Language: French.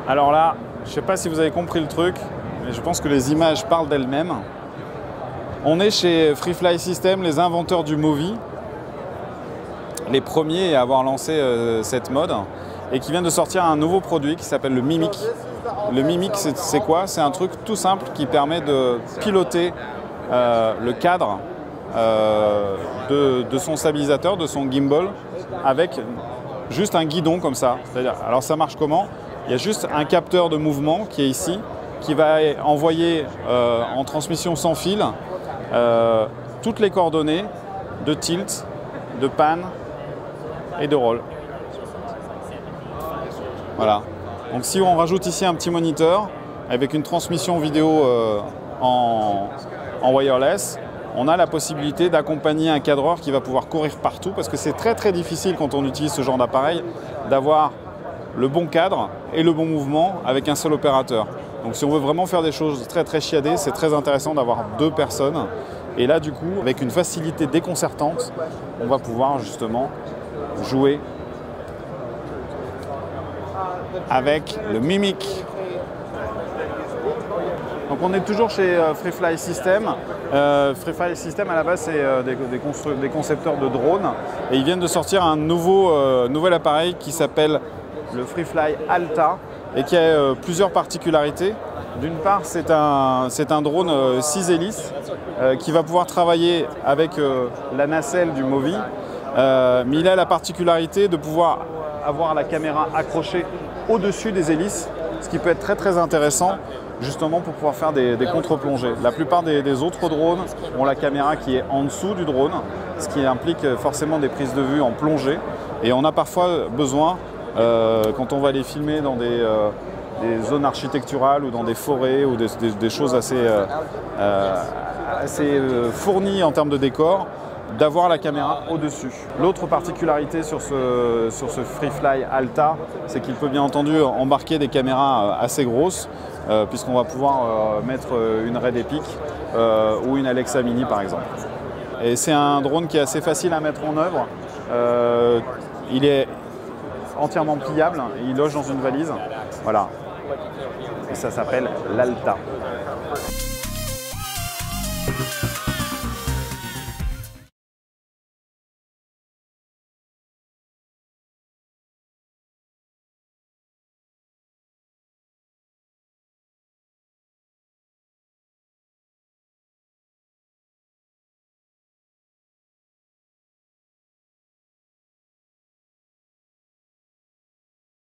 Alors là, je ne sais pas si vous avez compris le truc, mais je pense que les images parlent d'elles-mêmes. On est chez Freefly Systems, les inventeurs du Movi, les premiers à avoir lancé cette mode, et qui viennent de sortir un nouveau produit qui s'appelle le Mimic. Le Mimic, c'est quoi? C'est un truc tout simple qui permet de piloter le cadre de son stabilisateur, de son gimbal, avec juste un guidon comme ça. Alors ça marche comment? Il y a juste un capteur de mouvement qui est ici, qui va envoyer en transmission sans fil toutes les coordonnées de tilt, de pan et de roll. Voilà. Donc si on rajoute ici un petit moniteur avec une transmission vidéo en wireless, on a la possibilité d'accompagner un cadreur qui va pouvoir courir partout, parce que c'est très très difficile quand on utilise ce genre d'appareil d'avoir le bon cadre et le bon mouvement avec un seul opérateur. Donc si on veut vraiment faire des choses très très chiadées, c'est très intéressant d'avoir deux personnes. Et là du coup, avec une facilité déconcertante, on va pouvoir justement jouer avec le Mimic. Donc on est toujours chez Freefly Systems. Freefly Systems à la base c'est des concepteurs de drones, et ils viennent de sortir un nouvel appareil qui s'appelle le Freefly Alta et qui a plusieurs particularités. D'une part, c'est un drone 6 hélices qui va pouvoir travailler avec la nacelle du Movi, mais il a la particularité de pouvoir avoir la caméra accrochée au-dessus des hélices, ce qui peut être très très intéressant justement pour pouvoir faire des contre-plongées. La plupart des autres drones ont la caméra qui est en dessous du drone, ce qui implique forcément des prises de vue en plongée, et on a parfois besoin, quand on va les filmer dans des zones architecturales ou dans des forêts ou des choses assez fournies en termes de décor, d'avoir la caméra au-dessus. L'autre particularité sur ce Freefly Alta, c'est qu'il peut bien entendu embarquer des caméras assez grosses, puisqu'on va pouvoir mettre une Red Epic ou une Alexa Mini par exemple. Et c'est un drone qui est assez facile à mettre en œuvre. Il est entièrement pliable, il loge dans une valise. Voilà. Et ça s'appelle l'Alta.